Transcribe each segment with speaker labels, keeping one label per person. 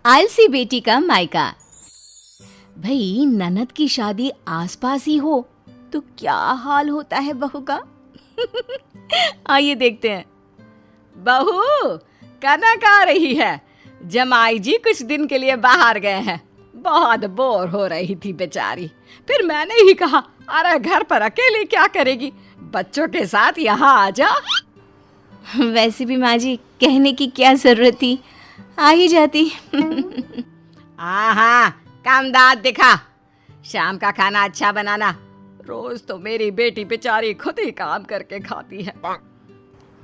Speaker 1: आलसी बेटी का मायका। भाई ननद की शादी आसपास ही हो तो क्या हाल होता है बहू का। आइए देखते हैं।
Speaker 2: बहू, कनक आ रही है। जमाई जी कुछ दिन के लिए बाहर गए हैं। बहुत बोर हो रही थी बेचारी। फिर मैंने ही कहा, अरे घर पर अकेली क्या करेगी, बच्चों के साथ यहाँ आ जा।
Speaker 1: वैसे भी माँ जी कहने की क्या जरूरत थी, आ ही जाती।
Speaker 2: हाँ, कम दांत दिखा। शाम का खाना अच्छा बनाना। रोज तो मेरी बेटी बेचारी खुद ही काम करके खाती है।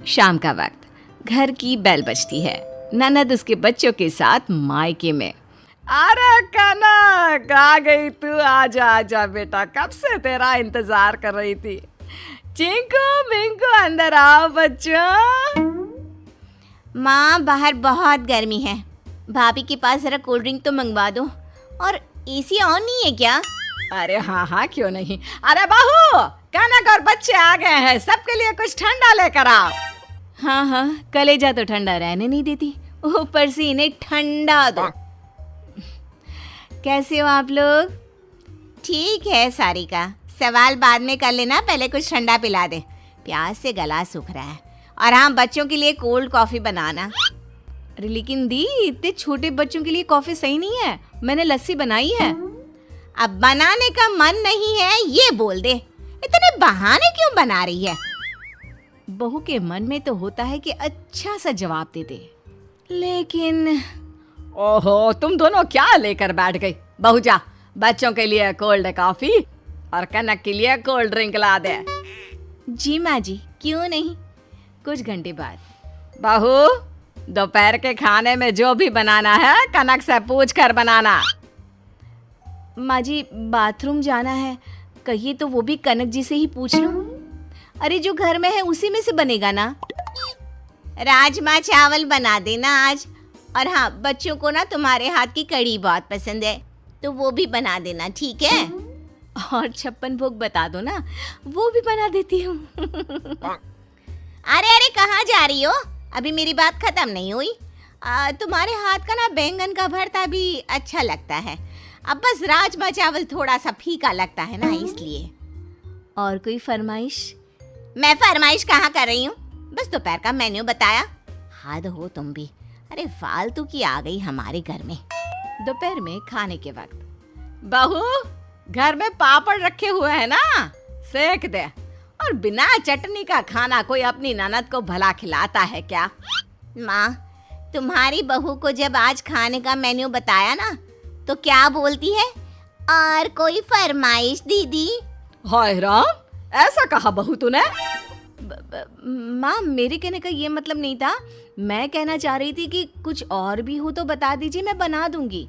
Speaker 1: शाम का वक्त घर की बेल बजती है। ननद उसके बच्चों के साथ मायके में।
Speaker 2: अरे कनक आ गई तू, आजा आजा बेटा, कब से तेरा इंतजार कर रही थी। चिंकू मिंकू अंदर आओ बच्चों।
Speaker 3: माँ बाहर बहुत गर्मी है, भाभी के पास जरा कोल्ड ड्रिंक तो मंगवा दो। और एसी ऑन नहीं है क्या?
Speaker 2: अरे हाँ क्यों नहीं। अरे बहू, कनक और बच्चे आ गए हैं, सबके लिए कुछ ठंडा लेकर आओ।
Speaker 1: हाँ, कलेजा तो ठंडा रहने नहीं देती, ऊपर से इन्हें ठंडा दो। कैसे हो आप लोग?
Speaker 3: ठीक है सारिका, सवाल बाद में कर लेना, पहले कुछ ठंडा पिला दे, प्यास से गला सूख रहा है। और हाँ, बच्चों के लिए कोल्ड कॉफी बनाना।
Speaker 1: अरे लेकिन दी, इतने छोटे बच्चों के लिए कॉफी सही नहीं है, मैंने लस्सी बनाई है।
Speaker 3: अब बनाने का मन नहीं है ये बोल दे, इतने बहाने क्यों बना रही है?
Speaker 1: बहू के मन में तो होता है कि अच्छा सा जवाब दे दे, लेकिन
Speaker 2: ओहो, तुम दोनों क्या लेकर बैठ गई। बहू जा, बच्चों के लिए कोल्ड कॉफी और कनक के लिए कोल्ड ड्रिंक ला दे।
Speaker 1: जी माँ जी, क्यों नहीं। कुछ घंटे बाद।
Speaker 2: बहू, दोपहर के खाने में जो भी बनाना है कनक से पूछ कर बनाना।
Speaker 1: माँ जी बाथरूम जाना है, कहिए तो वो भी कनक जी से ही पूछ लूं। अरे जो घर में है उसी में से बनेगा ना।
Speaker 3: राजमा चावल बना देना आज। और हाँ, बच्चों को ना तुम्हारे हाथ की कढ़ी बहुत पसंद है, तो वो भी बना देना, ठीक है?
Speaker 1: और 56 भोग बता दो ना, वो भी बना देती हूँ।
Speaker 3: अरे कहाँ जा रही हो? अभी मेरी बात खत्म नहीं हुई। तुम्हारे हाथ का ना बैंगन का भरता भी अच्छा लगता है, अब बस राजमा चावल थोड़ा सा फीका लगता है ना, इसलिए।
Speaker 1: और कोई फरमाइश?
Speaker 3: मैं फरमाइश कहाँ कर रही हूँ, बस दोपहर का मेन्यू बताया। हद हो तुम भी। अरे फालतू की आ गई हमारे घर में।
Speaker 1: दोपहर में खाने के वक्त।
Speaker 2: बहू, घर में पापड़ रखे हुए हैं ना, सेक दे। और बिना चटनी का खाना कोई अपनी ननद को भला खिलाता है क्या?
Speaker 3: माँ, तुम्हारी बहू को जब आज खाने का मेन्यू बताया ना, तो क्या बोलती है? और कोई फरमाइश दीदी?
Speaker 2: हाय राम, ऐसा कहा बहू तूने?
Speaker 1: माँ, मेरे कहने का ये मतलब नहीं था, मैं कहना चाह रही थी कि कुछ और भी हो तो बता दीजिए, मैं बना दूंगी।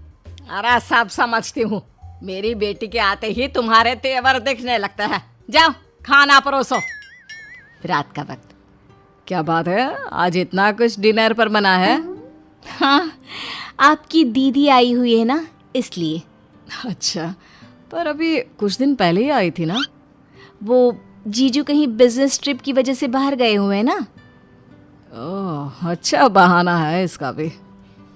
Speaker 2: अरे सब समझती हूँ, मेरी बेटी के आते ही तुम्हारे तेवर दिखने लगता है। जाओ खाना परोसो।
Speaker 1: रात का वक्त।
Speaker 2: क्या बात है, आज इतना कुछ डिनर पर बना है?
Speaker 1: हाँ, आपकी दीदी आई हुई है ना, इसलिए।
Speaker 2: अच्छा, पर अभी कुछ दिन पहले ही आई थी ना।
Speaker 1: वो जीजू कहीं बिजनेस ट्रिप की वजह से बाहर गए हुए हैं ना।
Speaker 2: ओह, अच्छा बहाना है इसका भी।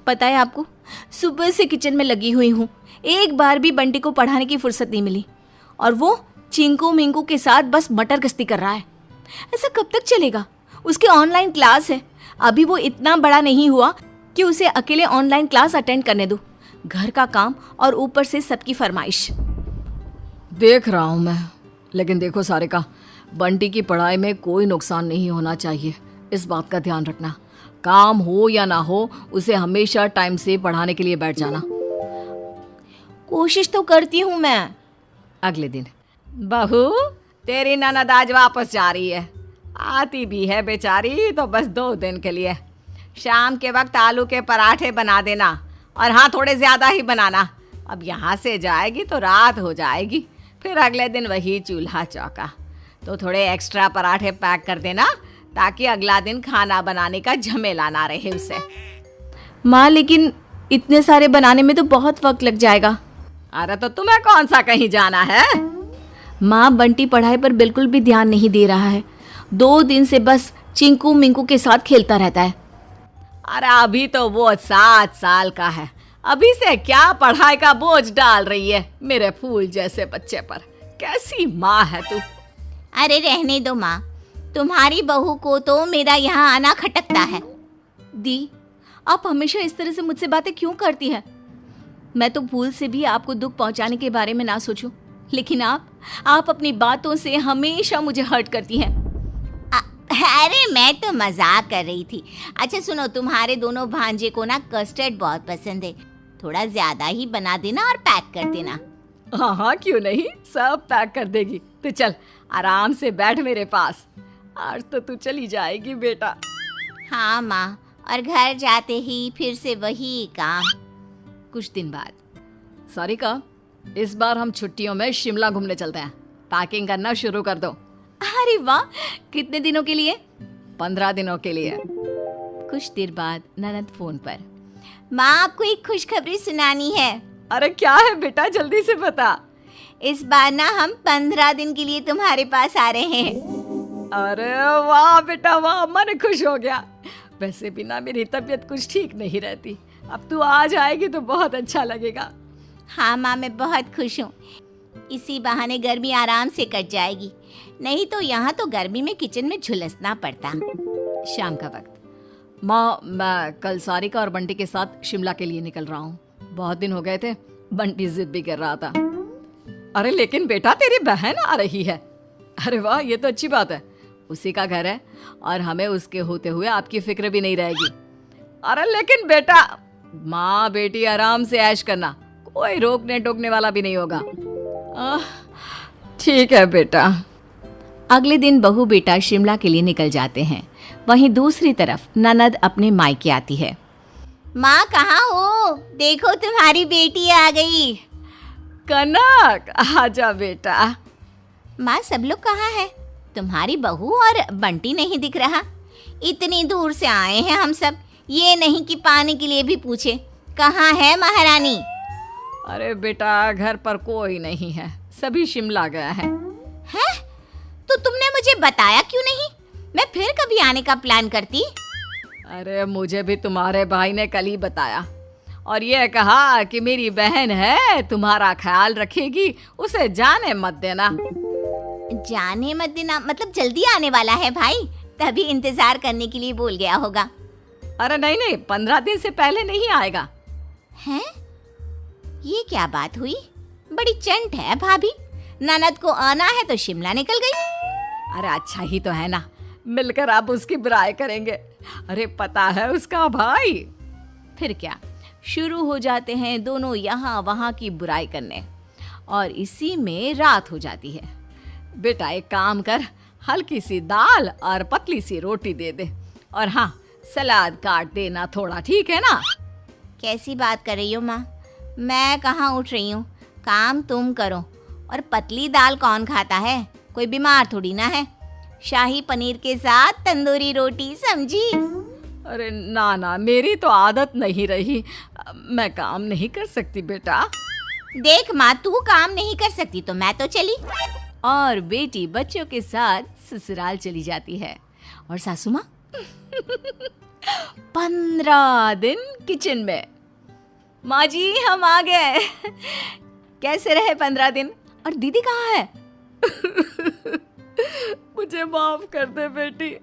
Speaker 1: पता है आपको, सुबह से किचन में लगी हुई हूँ, एक बार भी बंटी को पढ़ाने की फुर्सत नहीं मिली, और वो चिंकू मिंकू के साथ बस मटर गश्ती कर रहा है। ऐसा कब तक चलेगा? उसकी ऑनलाइन क्लास है, अभी वो इतना बड़ा नहीं हुआ कि उसे अकेले ऑनलाइन क्लास अटेंड करने दो। घर का काम और ऊपर से सबकी फरमाइश।
Speaker 2: देख रहा हूँ मैं, लेकिन देखो सारिका, बंटी की पढ़ाई में कोई नुकसान नहीं होना चाहिए, इस बात का ध्यान रखना। काम हो या ना हो, उसे हमेशा टाइम से पढ़ाने के लिए बैठ जाना।
Speaker 1: कोशिश तो करती हूँ मैं।
Speaker 2: अगले दिन। बहू, तेरी ननद आज वापस जा रही है, आती भी है बेचारी तो बस 2 दिन के लिए। शाम के वक्त आलू के पराठे बना देना, और हाँ, थोड़े ज़्यादा ही बनाना। अब यहाँ से जाएगी तो रात हो जाएगी, फिर अगले दिन वही चूल्हा चौका। तो थोड़े एक्स्ट्रा पराठे पैक कर देना, ताकि अगला दिन खाना बनाने का झमेला ना रहे उसे।
Speaker 1: माँ, लेकिन इतने सारे बनाने में तो बहुत वक्त लग जाएगा।
Speaker 2: अरे तो तुम्हें कौन सा कहीं जाना है?
Speaker 1: माँ, बंटी पढ़ाई पर बिल्कुल भी ध्यान नहीं दे रहा है, 2 दिन से बस चिंकू मिंकू के साथ खेलता रहता है।
Speaker 2: अरे अभी तो वो 7 साल का है, अभी से क्या पढ़ाई का बोझ डाल रही है मेरे फूल जैसे बच्चे पर। कैसी माँ है तू।
Speaker 3: अरे रहने दो माँ, तुम्हारी बहू को तो मेरा यहाँ आना खटकता है।
Speaker 1: दी, आप हमेशा इस तरह से मुझसे बातें क्यों करती हैं? मैं तो भूल से भी आपको दुख पहुंचाने के बारे में ना सोचूं, लेकिन आप अपनी बातों से हमेशा मुझे हर्ट करती हैं।
Speaker 3: अरे मैं तो मजाक कर रही थी। अच्छा सुनो, तुम्हारे दोनों भांजे को ना कस्टर्ड बहुत पसंद है, थोड़ा ज्यादा ही बना देना और पैक कर देना।
Speaker 2: हाँ हाँ क्यों नहीं, सब पैक कर देगी। तो चल आराम से बैठ मेरे पास, आज तो तू चली जाएगी बेटा।
Speaker 3: हाँ माँ, और घर जाते ही फिर से वही काम।
Speaker 1: कुछ दिन बाद।
Speaker 2: सारिका, इस बार हम छुट्टियों में शिमला घूमने चलते हैं। पैकिंग करना शुरू कर दो।
Speaker 1: अरे वाह, कितने दिनों के लिए?
Speaker 2: 15 दिनों के लिए।
Speaker 1: कुछ देर बाद ननद फोन पर।
Speaker 3: माँ आपको एक खुशखबरी सुनानी है।
Speaker 2: अरे क्या है बेटा, जल्दी से बता।
Speaker 3: इस बार ना हम 15 दिन के लिए तुम्हारे पास आ रहे हैं।
Speaker 2: अरे वाह बेटा वाह, मन खुश हो गया। वैसे भी ना मेरी तबीयत कुछ ठीक नहीं रहती, अब तू आ जाएगी तो बहुत अच्छा लगेगा।
Speaker 3: हाँ माँ, मैं बहुत खुश हूँ। इसी बहाने गर्मी आराम से कट जाएगी, नहीं तो यहाँ तो गर्मी में किचन में झुलसना पड़ता।
Speaker 1: शाम का वक्त।
Speaker 2: माँ, मैं कल सारिका और बंटी के साथ शिमला के लिए निकल रहा हूँ। बहुत दिन हो गए थे, बंटी जिद भी कर रहा था। अरे लेकिन बेटा, तेरी बहन आ रही है। अरे वाह, ये तो अच्छी बात है। उसी का घर है और हमें उसके होते हुए आपकी फिक्र भी नहीं रहेगी। अरे लेकिन बेटा, माँ बेटी आराम से ऐश करना, कोई रोकने टोकने वाला भी नहीं होगा। ठीक है बेटा।
Speaker 1: अगले दिन बहू बेटा शिमला के लिए निकल जाते हैं। वहीं दूसरी तरफ ननद अपने मायके आती है।
Speaker 3: माँ कहाँ हो? देखो तुम्हारी बेटी आ गई।
Speaker 2: कनक, आजा बेटा।
Speaker 3: माँ सब लोग कहाँ है? तुम्हारी बहू और बंटी नहीं दिख रहा। इतनी दूर से आए हैं हम सब, ये नहीं कि पानी के लिए भी पूछे कहाँ है महारानी।
Speaker 2: अरे बेटा, घर पर कोई नहीं है, सभी शिमला गया है।
Speaker 3: हैं? तो तुमने मुझे बताया क्यों नहीं? मैं फिर कभी आने का प्लान करती।
Speaker 2: अरे मुझे भी तुम्हारे भाई ने कल ही बताया और ये कहा कि मेरी बहन है, तुम्हारा ख्याल रखेगी, उसे जाने मत देना।
Speaker 3: जाने मत देना मतलब जल्दी आने वाला है भाई, तभी इंतजार करने के लिए बोल गया होगा।
Speaker 2: अरे नहीं नहीं, 15 दिन से पहले नहीं आएगा।
Speaker 3: हैं? ये क्या बात हुई? बड़ी चंट है भाभी, ननद को आना है तो शिमला निकल गई।
Speaker 2: अरे अच्छा ही तो है ना, मिलकर आप उसकी बुराई करेंगे। अरे पता है उसका भाई।
Speaker 1: फिर क्या, शुरू हो जाते हैं दोनों यहाँ वहाँ की बुराई करने और इसी में रात हो जाती है।
Speaker 2: बेटा एक काम कर, हल्की सी दाल और पतली सी रोटी दे दे, और हाँ सलाद काट देना थोड़ा, ठीक है ना?
Speaker 3: कैसी बात कर रही हो माँ? मैं कहाँ उठ रही हूँ, काम तुम करो। और पतली दाल कौन खाता है? कोई बीमार थोड़ी ना है। शाही पनीर के साथ तंदूरी रोटी, समझी?
Speaker 2: अरे ना ना, मेरी तो आदत नहीं रही, मैं काम नहीं कर सकती बेटा।
Speaker 3: देख माँ, तू काम नहीं कर सकती तो मैं तो चली।
Speaker 1: और बेटी बच्चों के साथ ससुराल चली जाती है और सासू माँ 15 दिन किचन में। माँ जी हम आ गए। कैसे रहे 15 दिन? और दीदी कहाँ है?
Speaker 2: मुझे माफ कर दे बेटी,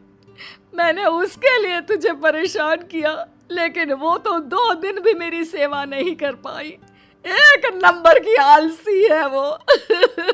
Speaker 2: मैंने उसके लिए तुझे परेशान किया, लेकिन वो तो 2 दिन भी मेरी सेवा नहीं कर पाई। एक नंबर की आलसी है वो।